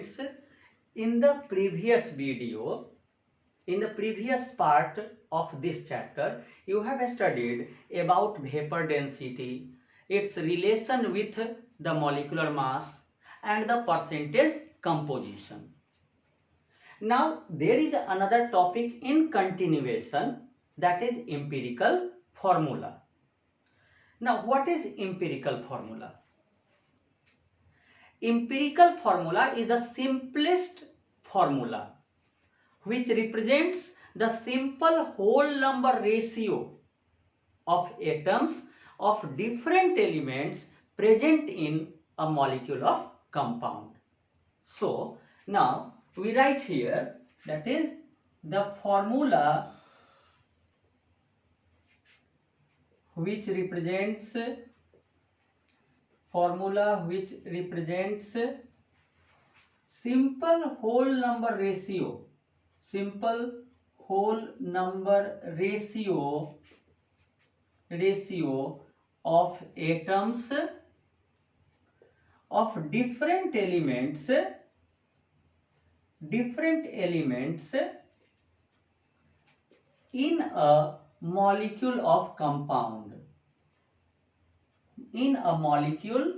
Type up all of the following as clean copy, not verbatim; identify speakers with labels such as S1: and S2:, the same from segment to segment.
S1: students, in the previous video, in the previous part of this chapter, you have studied about vapor density, its relation with the molecular mass and the percentage composition. Now there is another topic in continuation, that is empirical formula. Now what is empirical formula? Empirical formula is the simplest formula which represents the simple whole number ratio of atoms of different elements present in a molecule of compound. So now we write here, that is the formula which represents simple whole number ratio, of atoms of different elements in a molecule of compound. In a molecule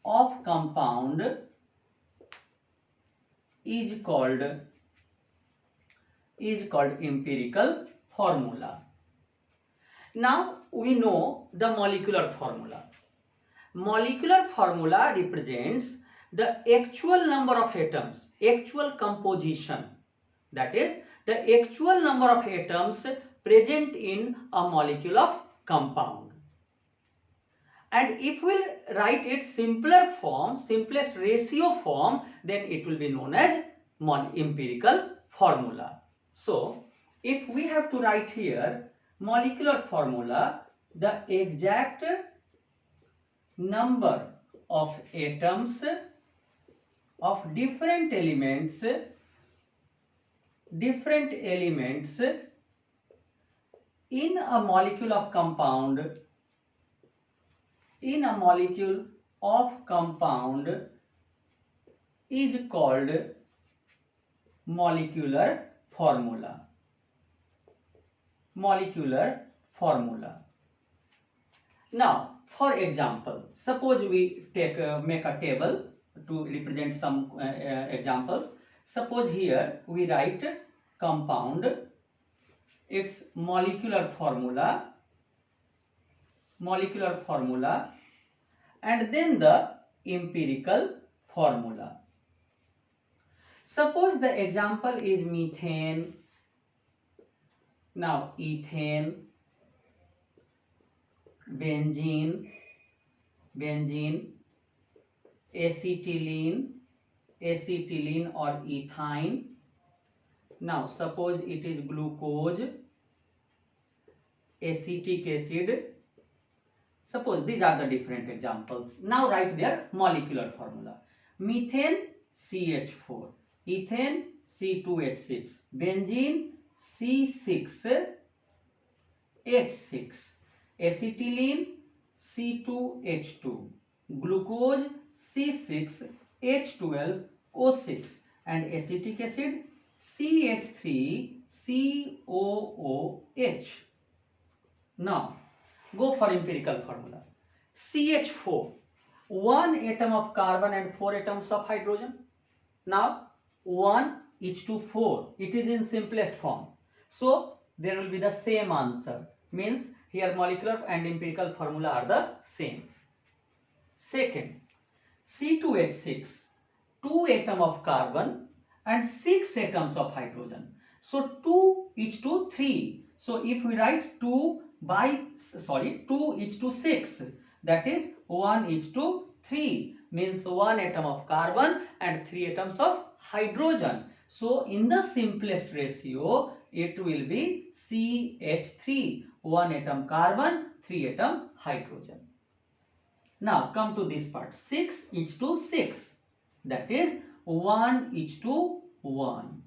S1: of compound is called empirical formula. Now we know the molecular formula. Molecular formula represents the actual number of atoms, actual composition, that is the actual number of atoms present in a molecule of compound. And if we write it simpler form, simplest ratio form, then it will be known as empirical formula. So if we have to write here molecular formula, the exact number of atoms of different elements in a molecule of compound is called molecular formula. Now for example, suppose we make a table to represent some examples. Suppose here we write compound, its molecular formula, and then the empirical formula. Suppose the example is methane. Now ethane, benzene, acetylene or ethyne. Now suppose it is glucose, acetic acid. Suppose these are the different examples. Now write their molecular formula. Methane CH4, ethane C2H6, benzene C6H6, acetylene C2H2, glucose C6H12O6, and acetic acid CH3COOH. Now go for empirical formula. CH4, 1 atom of carbon and 4 atoms of hydrogen. Now 1:4, it is in simplest form, so there will be the same answer, means here molecular and empirical formula are the same. Second, C2H6, 2 atoms of carbon and 6 atoms of hydrogen, so 2:3. So if we write 2:6, that is 1:3, means 1 atom of carbon and 3 atoms of hydrogen. So in the simplest ratio it will be CH3, 1 atom carbon, 3 atom hydrogen. Now come to this part, 6:6, that is 1:1.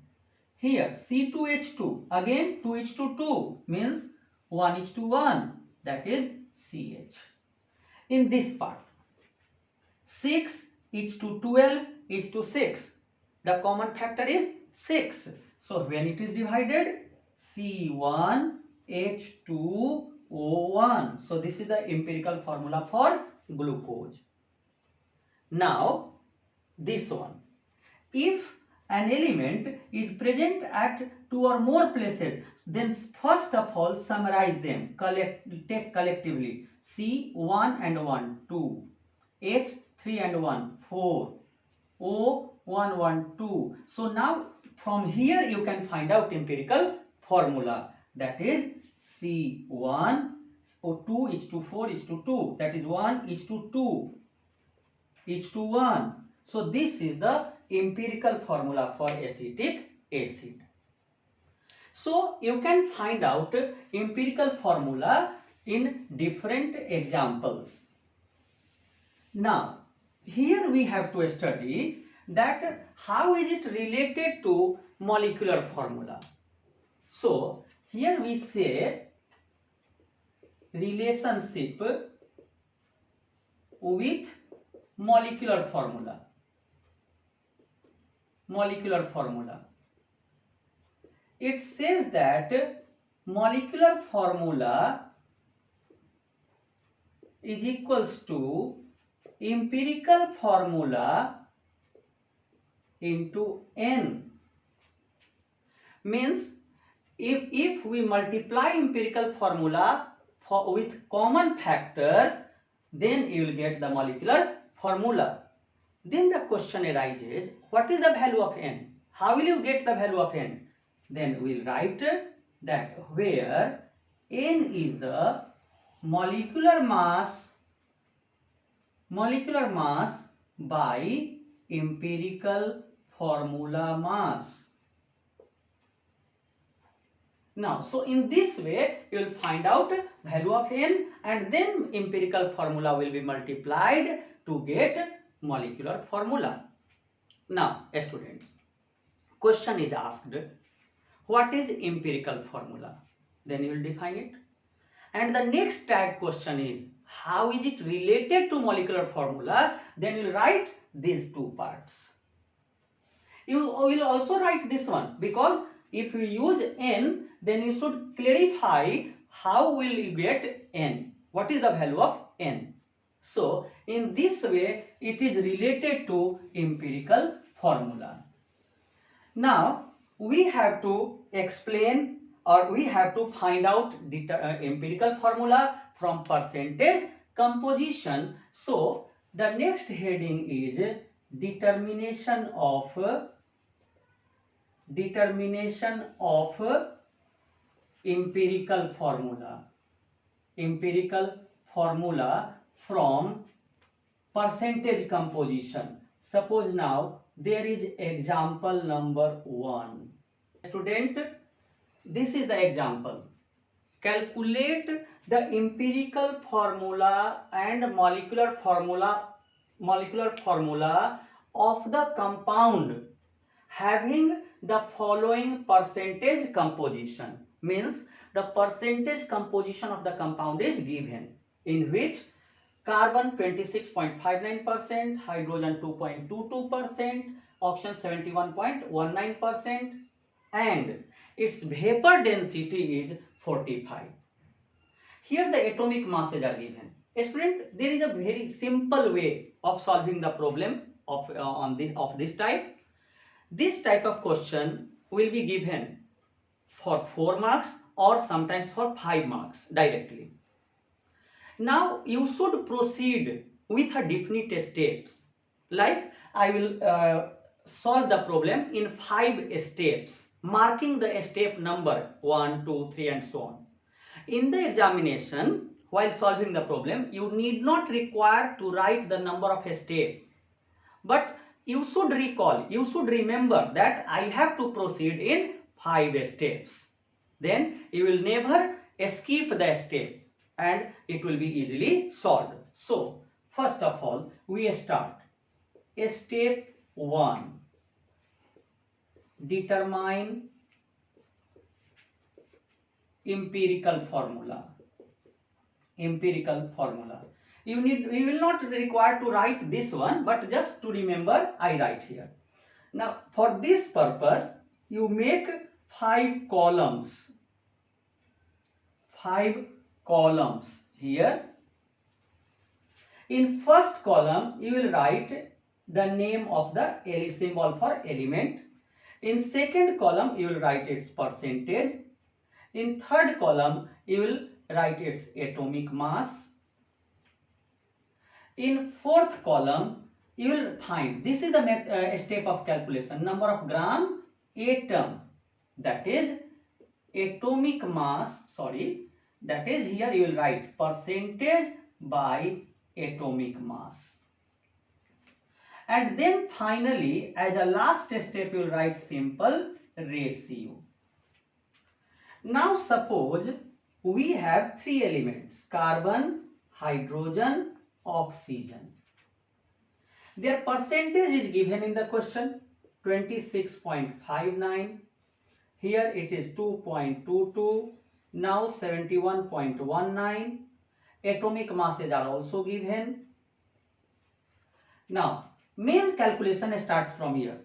S1: Here C2H2, again 2:2, means 1:1, that is CH. In this part 6:12:6, The common factor is 6. So when it is divided, C1H2O1. So this is the empirical formula for glucose. Now this one. If an element is present at 2 or more places, then first of all summarize them, take collectively. C 1 and 1 2, H 3 and 1 4, O 1 1 2. So now from here you can find out empirical formula, that is C1 or 2 is to 4 is to 2, that is 1 is to 2 is to 1. So this is the empirical formula for acetic acid. So you can find out empirical formula in different examples. Now here we have to study that how is it related to molecular formula. So here we say relationship with molecular formula. Molecular formula. It says that molecular formula is equals to empirical formula into N. Means if we multiply empirical formula with common factor, then you will get the molecular formula. Then the question arises, what is the value of N? How will you get the value of N? Then we will write that where N is the molecular mass by empirical formula mass. Now, so in this way you will find out value of N, and then empirical formula will be multiplied to get molecular formula. Now students, question is asked, what is empirical formula? Then you will define it. And the next tag question is, how is it related to molecular formula? Then you will write these two parts. You will also write this one, because if you use N, then you should clarify how will you get N. What is the value of N? So in this way it is related to empirical formula. Now we have to explain, or we have to find out empirical formula from percentage composition. So the next heading is determination of empirical formula. Empirical formula from percentage composition. Suppose now there is example number 1. Student, this is the example. Calculate the empirical formula and molecular formula of the compound having the following percentage composition. Means the percentage composition of the compound is given, in which carbon 26.59%, hydrogen 2.22%, oxygen 71.19%, and its vapor density is 45. Here the atomic masses are given. Student, there is a very simple way of solving the problem of this type. This type of question will be given for 4 marks or sometimes for 5 marks directly. Now you should proceed with a definite steps. Like I will solve the problem in 5 steps, marking the step number 1, 2, 3 and so on. In the examination, while solving the problem, you need not require to write the number of steps, but you should recall, you should remember that I have to proceed in 5 steps. Then you will never skip the step and it will be easily solved. So first of all we start. Step 1. Determine empirical formula. Empirical formula. You will not require to write this one, but just to remember I write here. Now for this purpose you make 5 columns. 5 columns here. In first column you will write the name of the symbol for element. In second column you will write its percentage. In third column you will write its atomic mass. In fourth column you will find, this is the step of calculation, number of gram atom, that is atomic mass, that is here you will write percentage by atomic mass. And then finally as a last step you will write simple ratio. Now suppose we have 3 elements, carbon, hydrogen, oxygen. Their percentage is given in the question, 26.59. Here it is 2.22. Now 71.19. Atomic masses are also given. Now main calculation starts from here.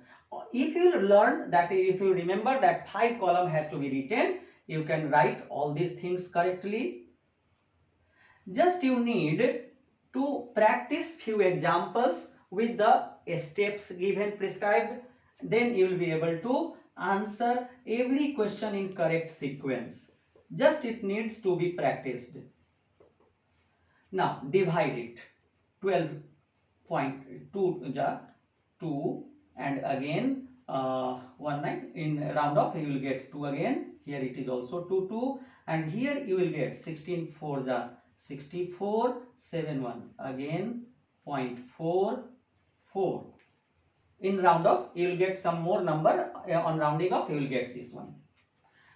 S1: If you learn that, if you remember that 5 column has to be written, you can write all these things correctly. Just you need to practice few examples with the steps given prescribed, then you will be able to answer every question in correct sequence. Just it needs to be practiced. Now divide it. 12.2 2 and again 19. In round off you will get 2 again. Here it is also 2 and here you will get 16 4 the 64 7 1 again 0.44. In round off you will get some more number, on rounding off you will get this one.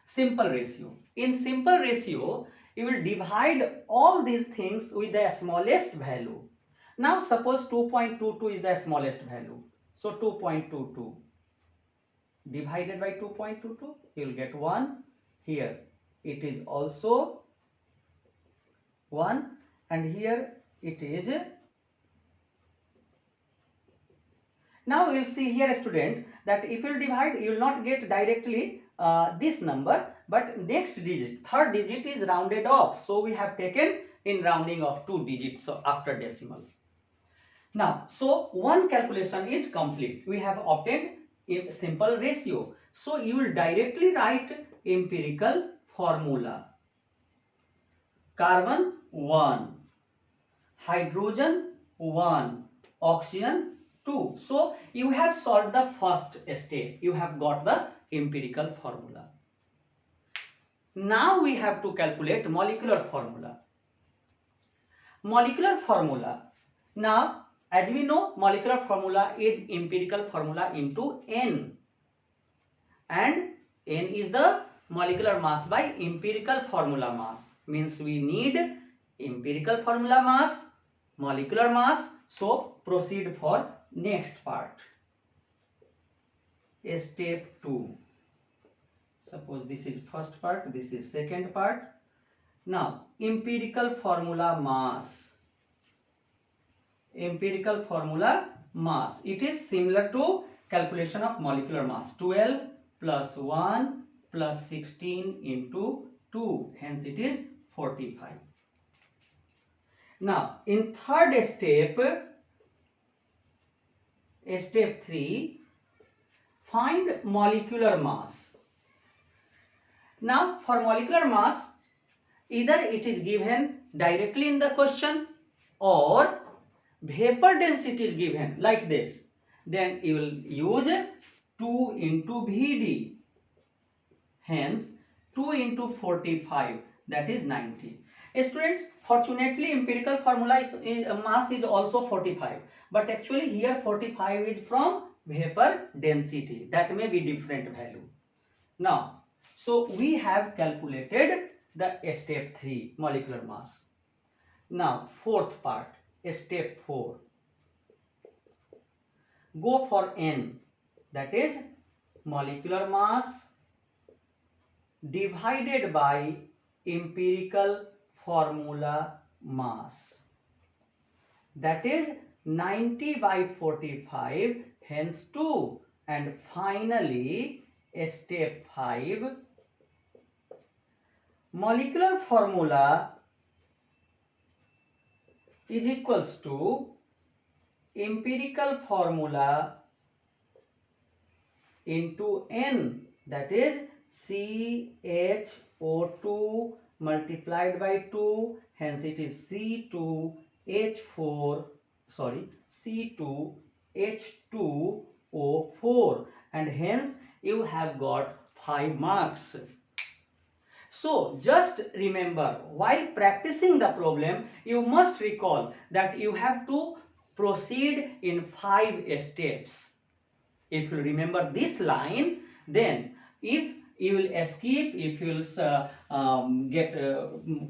S1: Simple ratio. In simple ratio you will divide all these things with the smallest value. Now suppose 2.22 is the smallest value. So 2.22 divided by 2.22 you will get 1. Here it is also 1 and here it is. Now you will see here student that if you divide you will not get directly this number, but next digit, third digit is rounded off. So we have taken in rounding of 2 digits so after decimal. Now, so one calculation is complete. We have obtained a simple ratio. So you will directly write empirical formula. Carbon 1, hydrogen 1, oxygen 2. So you have solved the first step. You have got the empirical formula. Now we have to calculate molecular formula. Molecular formula. Now as we know, molecular formula is empirical formula into N, and N is the molecular mass by empirical formula mass. Means we need empirical formula mass, molecular mass. So proceed for next part. Step 2. Suppose this is first part, this is second part. Now empirical formula mass. Empirical formula mass. It is similar to calculation of molecular mass. 12 plus 1 plus 16 into 2. Hence it is 45. Now in third step, step 3, find molecular mass. Now for molecular mass, either it is given directly in the question or vapor density is given like this, then you will use 2 into Vd. Hence 2 into 45, that is 90. Students, fortunately empirical formula is mass is also 45, but actually here 45 is from vapor density, that may be different value. Now so we have calculated the step 3 molecular mass. Now fourth part, step 4. Go for N, that is molecular mass divided by empirical formula mass, that is 90 by 45, hence 2. and finally step 5, molecular formula is equals to empirical formula into N, that is CHO2 multiplied by 2, hence it is C2H4, sorry, C2H2O4, and hence you have got 5 marks. So just remember, while practicing the problem, you must recall that you have to proceed in 5 steps. If you remember this line, then if you will escape, if you will get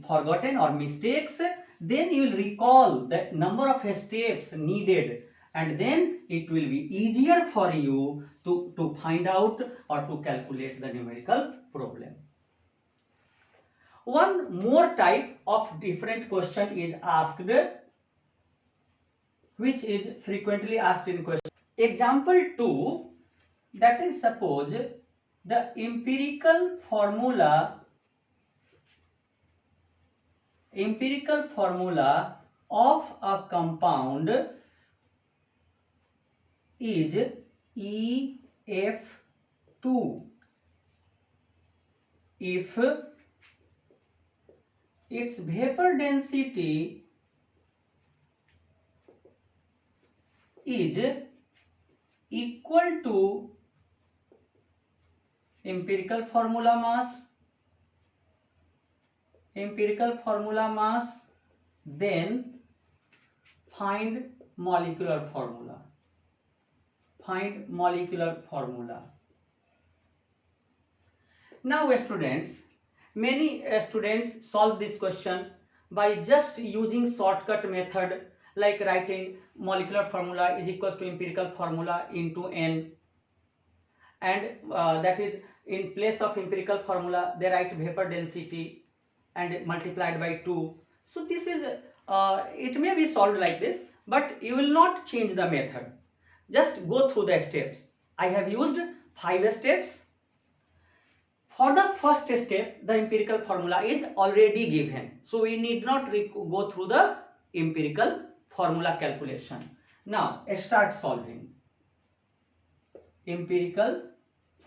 S1: forgotten or mistakes, then you will recall the number of steps needed, and then it will be easier for you to find out or to calculate the numerical problem. One more type of different question is asked, which is frequently asked in question. Example 2, that is, suppose the empirical formula of a compound is EF2 if its vapor density is equal to empirical formula mass, then find molecular formula. Now students, many students solve this question by just using shortcut method, like writing molecular formula is equals to empirical formula into N, and that is, in place of empirical formula they write vapor density and multiplied by 2. So this is it may be solved like this, but you will not change the method. Just go through the steps. I have used 5 steps. For the first step, the empirical formula is already given, so we need not go through the empirical formula calculation. Now start solving. Empirical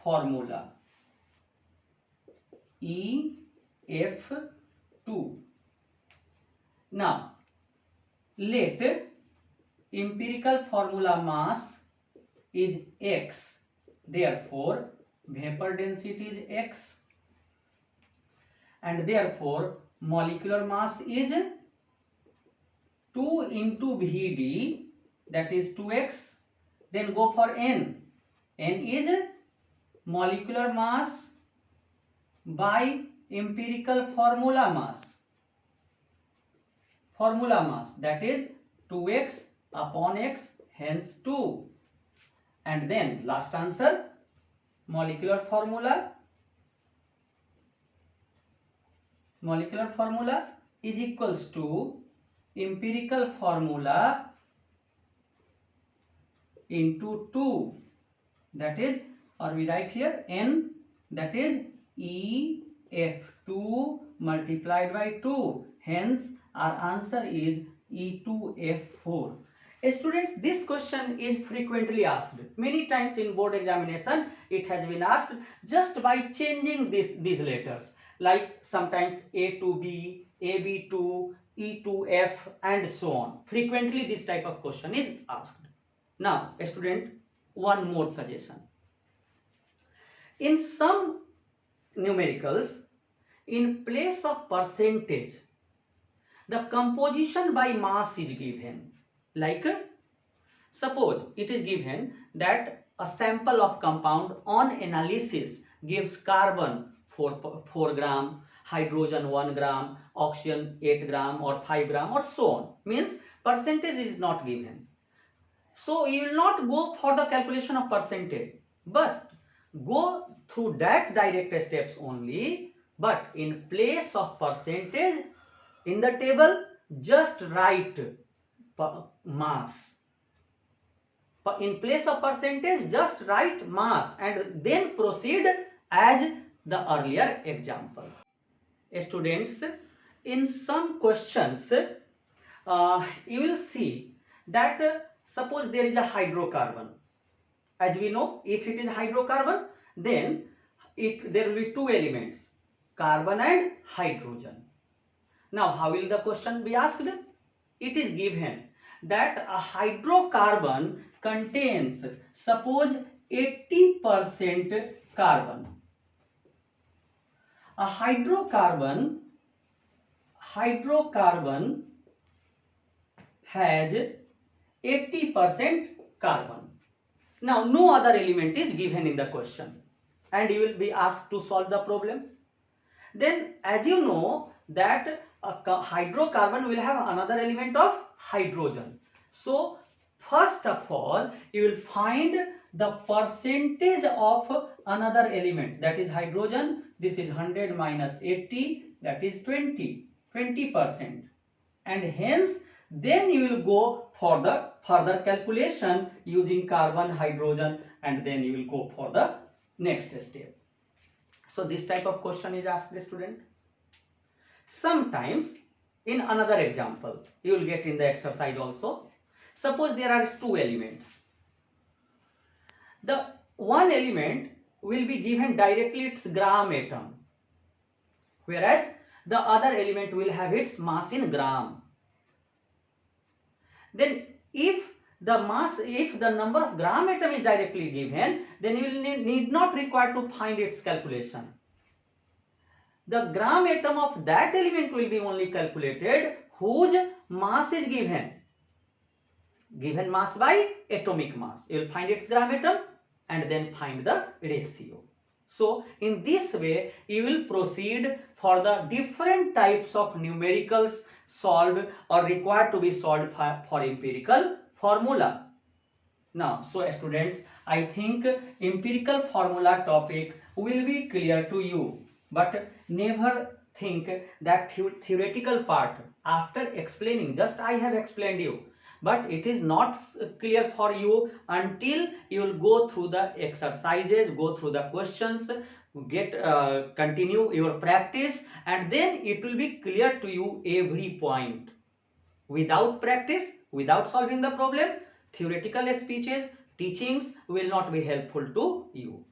S1: formula EF2. Now let empirical formula mass is X, therefore vapor density is X, and therefore molecular mass is 2 into Vd, that is 2x. Then go for N. N is molecular mass by empirical formula mass, that is 2x upon x, hence 2. And then last answer, molecular formula is equals to empirical formula into 2, that is, or we write here N, that is EF2 multiplied by 2, hence our answer is E2F4. Students, this question is frequently asked. Many times in board examination it has been asked just by changing these letters, like sometimes A to B, AB to E to F, and so on. Frequently this type of question is asked. Now student, one more suggestion. In some numericals, in place of percentage, the composition by mass is given. Like, suppose it is given that a sample of compound on analysis gives carbon 4 gram, hydrogen 1 gram, oxygen 8 gram or 5 gram, or so on. Means percentage is not given. So you will not go for the calculation of percentage, but go through that direct steps only. But in place of percentage in the table, just write mass. In place of percentage, just write mass and then proceed as the earlier example. Students, in some questions, you will see that suppose there is a hydrocarbon. As we know, if it is hydrocarbon, then there will be two elements, carbon and hydrogen. Now, how will the question be asked? It is given that a hydrocarbon contains, suppose, 80% carbon. A hydrocarbon has 80% carbon. Now, no other element is given in the question and you will be asked to solve the problem. Then, as you know that a hydrocarbon will have another element of hydrogen. So, first of all, you will find the percentage of another element, that is hydrogen. This is 100 minus 80, that is 20%. And hence, then you will go for the further calculation using carbon, hydrogen, and then you will go for the next step. So this type of question is asked, student. Sometimes in another example, you will get in the exercise also. Suppose there are two elements. The one element will be given directly its gram atom, whereas the other element will have its mass in gram. Then if the number of gram atom is directly given, then you will need not require to find its calculation. The gram atom of that element will be only calculated whose mass is given mass by atomic mass. You will find its gram atom and then find the ratio. So in this way you will proceed for the different types of numericals solved or required to be solved for empirical formula. Now, so students, I think empirical formula topic will be clear to you, but never think that theoretical part after explaining, just I have explained you, but it is not clear for you until you will go through the exercises, go through the questions, continue your practice, and then it will be clear to you every point. Without practice, without solving the problem, theoretical speeches, teachings will not be helpful to you.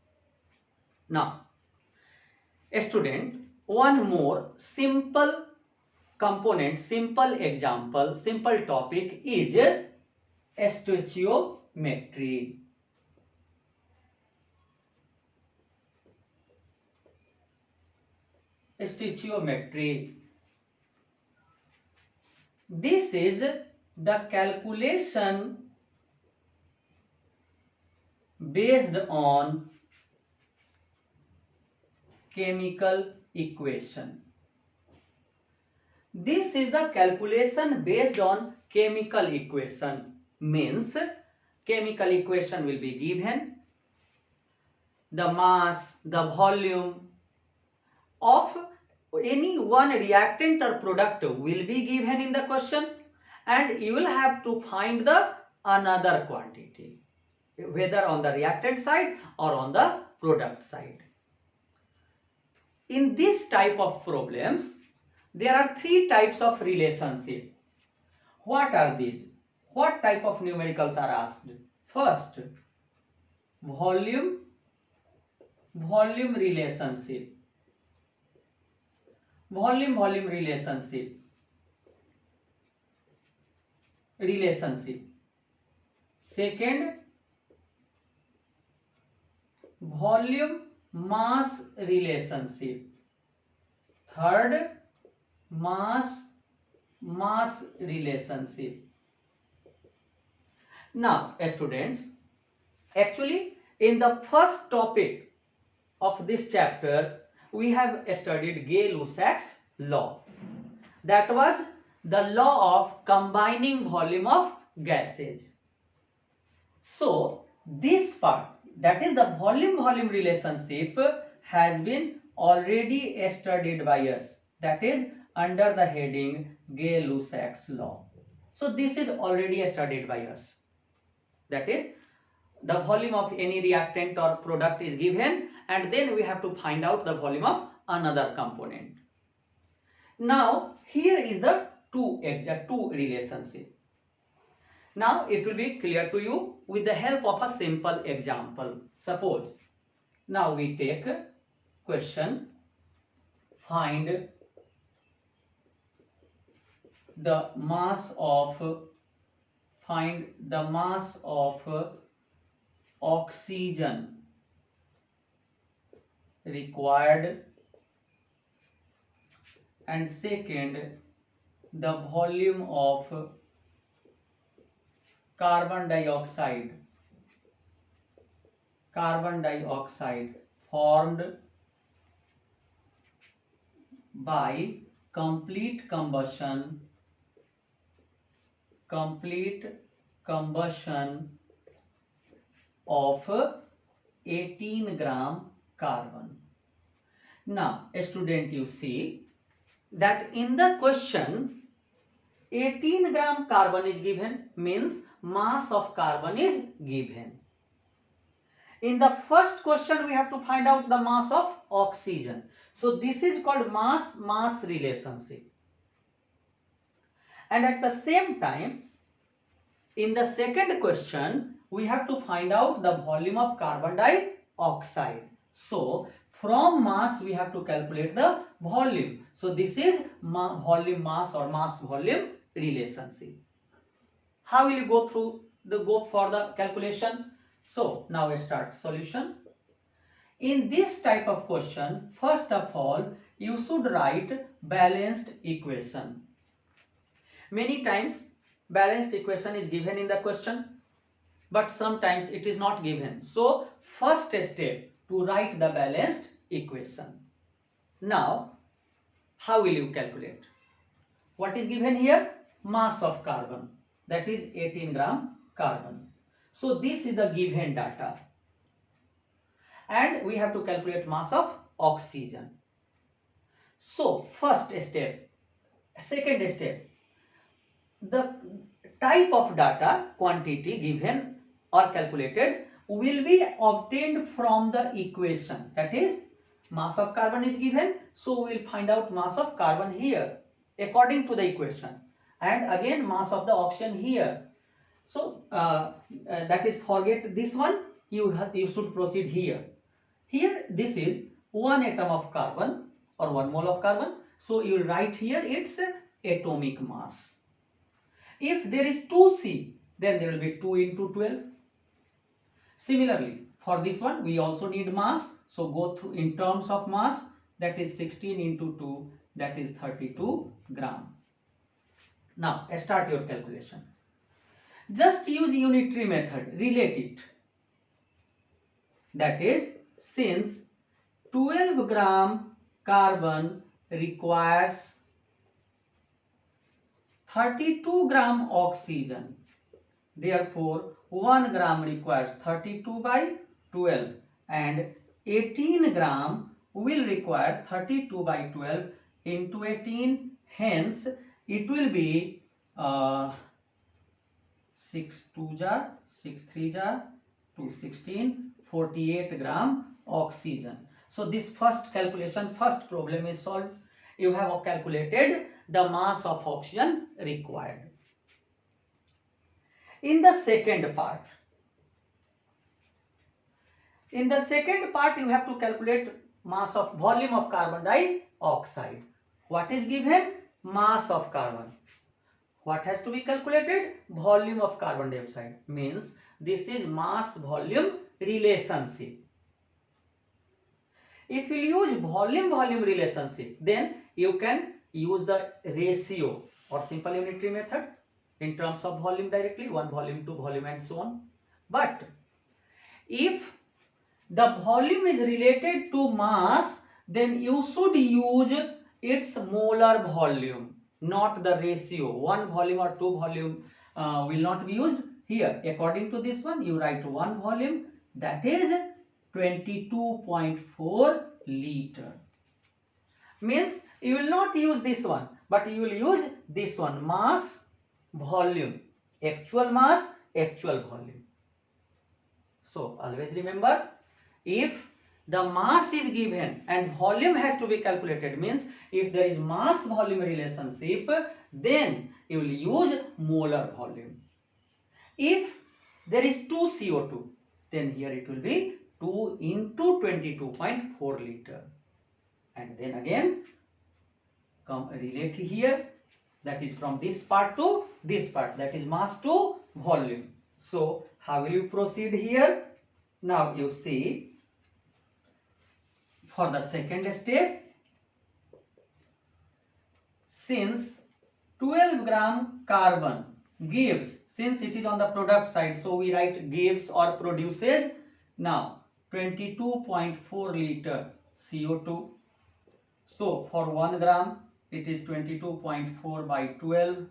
S1: Now, a student, one more simple component, simple example, simple topic is stoichiometry. Stoichiometry. This is the calculation based on chemical equation. This is the calculation based on chemical equation. Means chemical equation will be given, the mass, the volume of any one reactant or product will be given in the question, and you will have to find the another quantity, whether on the reactant side or on the product side. In this type of problems, there are three types of relationship. What are these? What type of numericals are asked? First, volume relationship. Volume relationship. Second, volume mass relationship. Third, mass relationship. Now, students, actually in the first topic of this chapter we have studied Gay-Lussac's law. That was the law of combining volume of gases. So this part, that is the volume relationship, has been already studied by us. That is under the heading Gay-Lussac's law. So this is already studied by us. That is the volume of any reactant or product is given, and then we have to find out the volume of another component. Now here is the two relationship. Now it will be clear to you with the help of a simple example. Suppose now we take question, find the mass of oxygen required, and second, the volume of carbon dioxide formed by complete combustion of 18 gram carbon. Now student, you see that in the question 18 gram carbon is given, means mass of carbon is given. In the first question we have to find out the mass of oxygen. So this is called mass relationship. And at the same time, in the second question we have to find out the volume of carbon dioxide. So from mass we have to calculate the volume. So this is volume mass or mass volume relationship. How will you go for the calculation? So now we start solution. In this type of question, first of all you should write balanced equation. Many times balanced equation is given in the question, but sometimes it is not given. So first step to write the balanced equation. Now how will you calculate? What is given here? Mass of carbon, that is 18 gram carbon. So this is the given data, and we have to calculate mass of oxygen. So first step. Second step, the type of data, quantity given or calculated will be obtained from the equation. That is, mass of carbon is given, so we will find out mass of carbon here according to the equation, and again mass of the oxygen here. So that is, forget this one, you should proceed here. Here this is 1 atom of carbon or 1 mole of carbon, so you will write here its atomic mass. If there is 2C, then there will be 2 into 12. Similarly, for this one we also need mass, so go through in terms of mass, that is 16 into 2, that is 32 gram. Now start your calculation. Just use unitary method, relate it. That is, since 12 gram carbon requires 32 gram oxygen, therefore 1 gram requires 32 by 12, and 18 gram will require 32 by 12 into 18, hence it will be 6 2 jar, 6 3 jar, 2 16, 48 gram oxygen. So this first calculation, first problem is solved. You have calculated the mass of oxygen required. In the second part, you have to calculate mass of volume of carbon dioxide. What is given? Mass of carbon. What has to be calculated? Volume of carbon dioxide. Means this is mass volume relationship. If you use volume relationship, then you can use the ratio or simple unitary method in terms of volume directly, 1 volume, 2 volume, and so on. But if the volume is related to mass, then you should use its molar volume, not the ratio. 1 volume or 2 volume will not be used here. According to this one, you write 1 volume, that is 22.4 liter. Means you will not use this one, but you will use this one, mass volume, actual mass, actual volume. So always remember, if the mass is given and volume has to be calculated, means if there is mass volume relationship, then you will use molar volume. If there is 2 CO2, then here it will be 2 into 22.4 liter. And then again come relate here, that is from this part to this part, that is mass to volume. So how will you proceed here? Now you see, for the second step, since 12 gram carbon gives, since it is on the product side, so we write gives or produces. Now 22.4 liter CO2. So for 1 gram it is 22.4 by 12.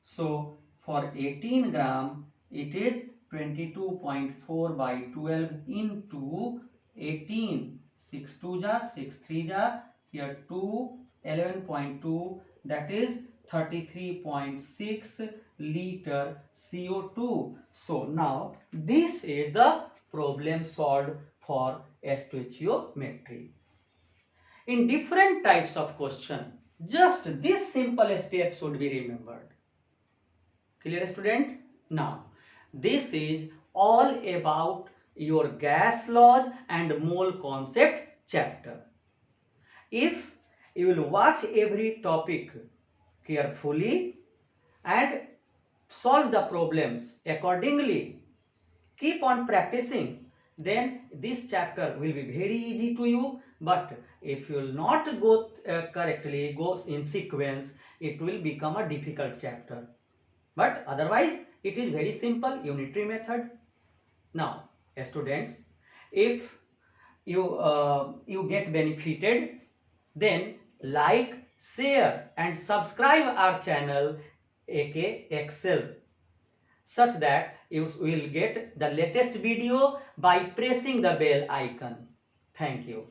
S1: So for 18 gram it is 22.4 by 12 into 18. 6 2 ja, 6 3 ja, here 2, 11.2, that is 33.6 liter CO2. So now this is the problem solved for stoichiometry. In different types of question, just this simple step should be remembered. Clear, student? Now, this is all about your gas laws and mole concept chapter. If you will watch every topic carefully and solve the problems accordingly, keep on practicing, then this chapter will be very easy to you. But if you will not go correctly, go in sequence, it will become a difficult chapter. But otherwise it is very simple unitary method. Now students, if you get benefited, then like, share and subscribe our channel AK Excel, such that you will get the latest video by pressing the bell icon. Thank you.